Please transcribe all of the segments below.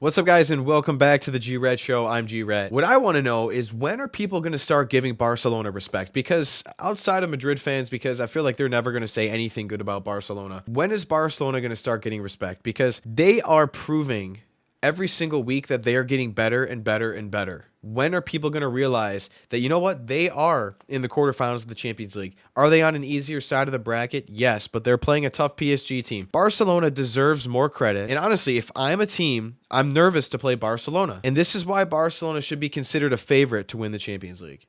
What's up, guys, and welcome back to the G-Red Show. I'm G-Red. What I want to know is, when are people going to start giving Barcelona respect? Because outside of Madrid fans, because I feel like they're never going to say anything good about Barcelona. When is Barcelona going to start getting respect? Because they are proving every single week that they are getting better and better and better. When are people going to realize that, you know what, they are in the quarterfinals of the Champions League? Are they on an easier side of the bracket? Yes, but they're playing a tough PSG team. Barcelona deserves more credit. And honestly, if I'm a team, I'm nervous to play Barcelona. And this is why Barcelona should be considered a favorite to win the Champions League.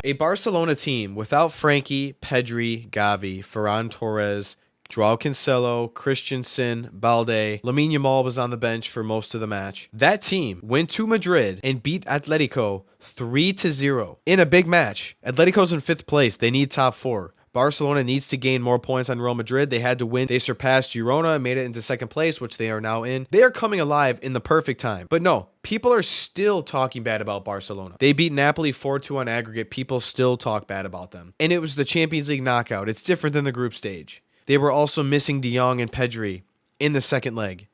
A Barcelona team without Frankie, Pedri, Gavi, Ferran Torres, Joao Cancelo, Christensen, Balde, Lamine Yamal was on the bench for most of the match. That team went to Madrid and beat Atletico 3-0 in a big match. Atletico's in 5th place. They need top 4. Barcelona needs to gain more points on Real Madrid. They had to win. They surpassed Girona and made it into 2nd place, which they are now in. They are coming alive in the perfect time. But no, people are still talking bad about Barcelona. They beat Napoli 4-2 on aggregate. People still talk bad about them. And it was the Champions League knockout. It's different than the group stage. They were also missing De Jong and Pedri in the second leg.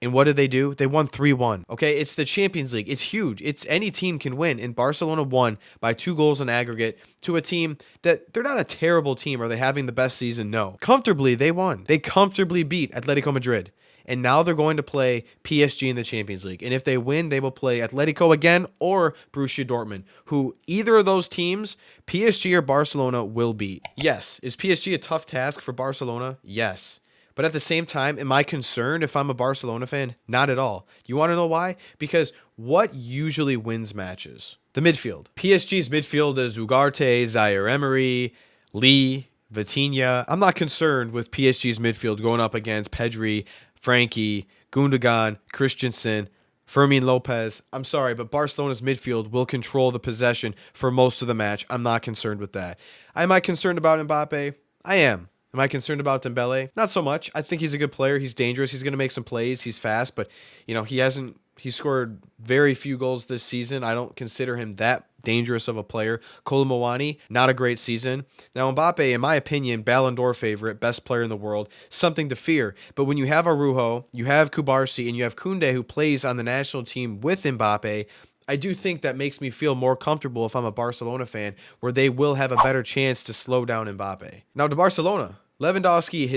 And what did they do? They won 3-1. Okay, it's the Champions League. It's huge. It's any team can win. And Barcelona won by 2 goals in aggregate to a team that they're not a terrible team. Are they having the best season? No. Comfortably, they won. They comfortably beat Atletico Madrid. And now they're going to play PSG in the Champions League. And if they win, they will play Atletico again or Borussia Dortmund, who either of those teams, PSG or Barcelona, will beat. Yes. Is PSG a tough task for Barcelona? Yes. But at the same time, am I concerned if I'm a Barcelona fan? Not at all. You want to know why? Because what usually wins matches? The midfield. PSG's midfield is Ugarte, Zaire Emery, Lee, Vitinha. I'm not concerned with PSG's midfield going up against Pedri, Frankie, Gundogan, Christensen, Fermin Lopez. I'm sorry, but Barcelona's midfield will control the possession for most of the match. I'm not concerned with that. Am I concerned about Mbappe? I am. Am I concerned about Dembele? Not so much. I think he's a good player. He's dangerous. He's going to make some plays. He's fast, but he scored very few goals this season. I don't consider him that dangerous of a player. Kolo Muani, not a great season. Now, Mbappe, in my opinion, Ballon d'Or favorite, best player in the world, something to fear. But when you have Araujo, you have Kubarsi, and you have Koundé, who plays on the national team with Mbappe, I do think that makes me feel more comfortable if I'm a Barcelona fan, where they will have a better chance to slow down Mbappe. Now to Barcelona. Lewandowski,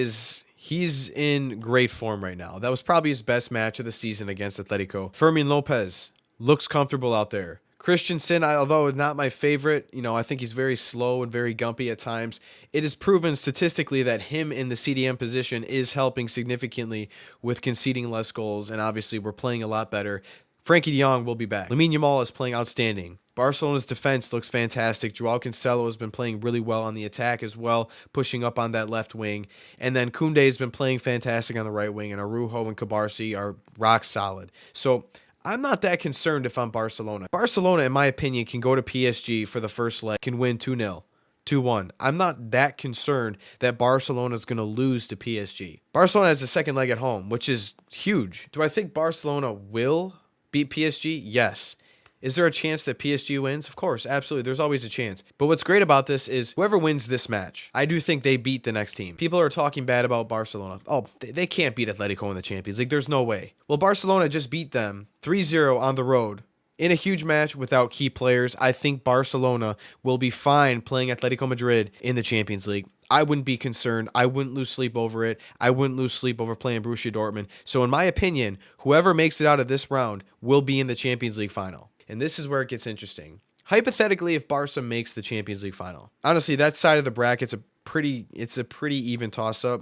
he's in great form right now. That was probably his best match of the season against Atletico. Fermin Lopez looks comfortable out there. Christensen, although not my favorite, I think he's very slow and very gumpy at times. It is proven statistically that him in the CDM position is helping significantly with conceding less goals, and obviously we're playing a lot better. Frankie de Jong will be back. Lamine Yamal is playing outstanding. Barcelona's defense looks fantastic. Joao Cancelo has been playing really well on the attack as well, pushing up on that left wing. And then Koundé has been playing fantastic on the right wing, and Araujo and Kubarsi are rock solid. So I'm not that concerned if I'm Barcelona. Barcelona, in my opinion, can go to PSG for the first leg, can win 2-0. 2-1. I'm not that concerned that Barcelona is going to lose to PSG. Barcelona has the second leg at home, which is huge. Do I think Barcelona will beat PSG? Yes. Is there a chance that PSG wins? Of course, absolutely. There's always a chance. But what's great about this is whoever wins this match, I do think they beat the next team. People are talking bad about Barcelona. Oh, they can't beat Atletico in the Champions League. There's no way. Well, Barcelona just beat them 3-0 on the road in a huge match without key players. I think Barcelona will be fine playing Atletico Madrid in the Champions League. I wouldn't be concerned. I wouldn't lose sleep over it. I wouldn't lose sleep over playing Borussia Dortmund. So in my opinion, whoever makes it out of this round will be in the Champions League final. And this is where it gets interesting. Hypothetically, if Barca makes the Champions League final, honestly, that side of the bracket's a pretty even toss-up.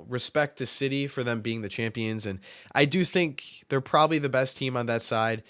Respect to City for them being the champions, and I do think they're probably the best team on that side.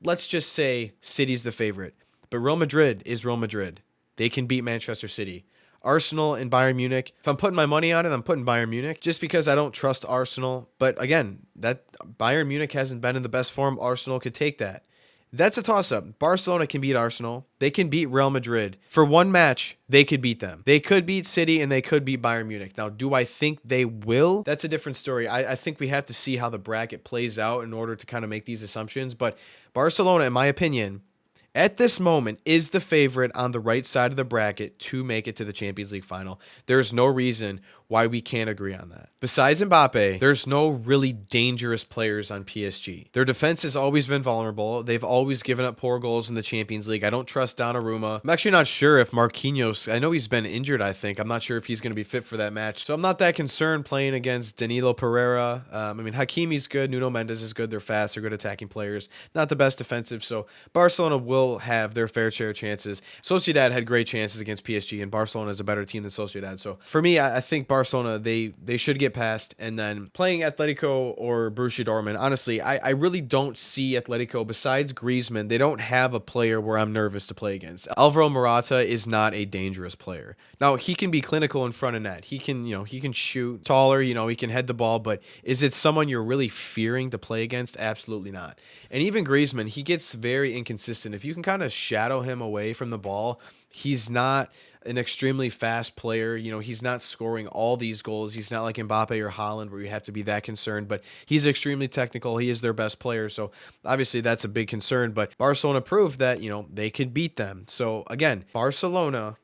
Let's just say City's the favorite, but Real Madrid is Real Madrid. They can beat Manchester City. Arsenal and Bayern Munich. If I'm putting my money on it, I'm putting Bayern Munich just because I don't trust Arsenal. But again, that Bayern Munich hasn't been in the best form. Arsenal could take that. That's a toss-up. Barcelona can beat Arsenal. They can beat Real Madrid. For one match, they could beat them. They could beat City, and they could beat Bayern Munich. Now, do I think they will? That's a different story. I think we have to see how the bracket plays out in order to kind of make these assumptions. But Barcelona, in my opinion, at this moment, is the favorite on the right side of the bracket to make it to the Champions League final. There's no reason why we can't agree on that. Besides Mbappe, there's no really dangerous players on PSG. Their defense has always been vulnerable. They've always given up poor goals in the Champions League. I don't trust Donnarumma. I'm actually not sure if Marquinhos, I know he's been injured, I think. I'm not sure if he's going to be fit for that match. So I'm not that concerned playing against Danilo Pereira. Hakimi's good. Nuno Mendes is good. They're fast. They're good attacking players. Not the best defensive. So Barcelona will have their fair share of chances. Sociedad had great chances against PSG, and Barcelona is a better team than Sociedad. So for me, I think Barcelona, they should get past. And then playing Atletico or Borussia Dortmund, honestly, I really don't see Atletico, besides Griezmann, they don't have a player where I'm nervous to play against. Alvaro Morata is not a dangerous player. Now, he can be clinical in front of net. He can shoot taller, he can head the ball, but is it someone you're really fearing to play against? Absolutely not. And even Griezmann, he gets very inconsistent. If you can kind of shadow him away from the ball, he's not an extremely fast player. He's not scoring all these goals. He's not like Mbappe or Haaland where you have to be that concerned, but he's extremely technical. He is their best player. So obviously that's a big concern, but Barcelona proved that, they could beat them. So again, Barcelona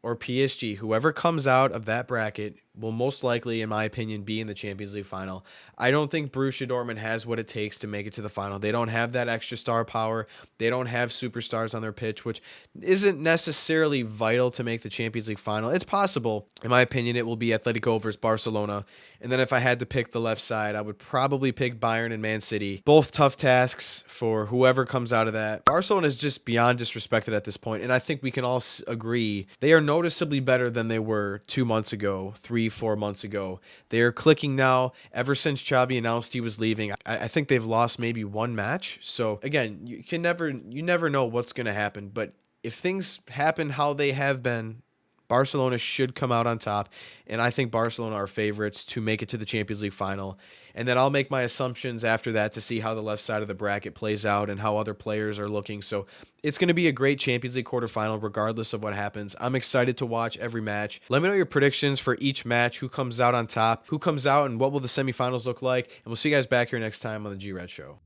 or PSG, whoever comes out of that bracket will most likely, in my opinion, be in the Champions League final. I don't think Borussia Dortmund has what it takes to make it to the final. They don't have that extra star power. They don't have superstars on their pitch, which isn't necessarily vital to make the Champions League final. It's possible. In my opinion, it will be Atletico versus Barcelona. And then if I had to pick the left side, I would probably pick Bayern and Man City. Both tough tasks for whoever comes out of that. Barcelona is just beyond disrespected at this point, and I think we can all agree they are noticeably better than they were 2 months ago, 3-4 months ago. They are clicking now. Ever since Xavi announced he was leaving, I think they've lost maybe one match. So again, you never know what's going to happen. But if things happen how they have been, Barcelona should come out on top, and I think Barcelona are favorites to make it to the Champions League final. And then I'll make my assumptions after that to see how the left side of the bracket plays out and how other players are looking. So it's going to be a great Champions League quarterfinal regardless of what happens. I'm excited to watch every match. Let me know your predictions for each match, who comes out on top, who comes out, and what will the semifinals look like. And we'll see you guys back here next time on the G-Red Show.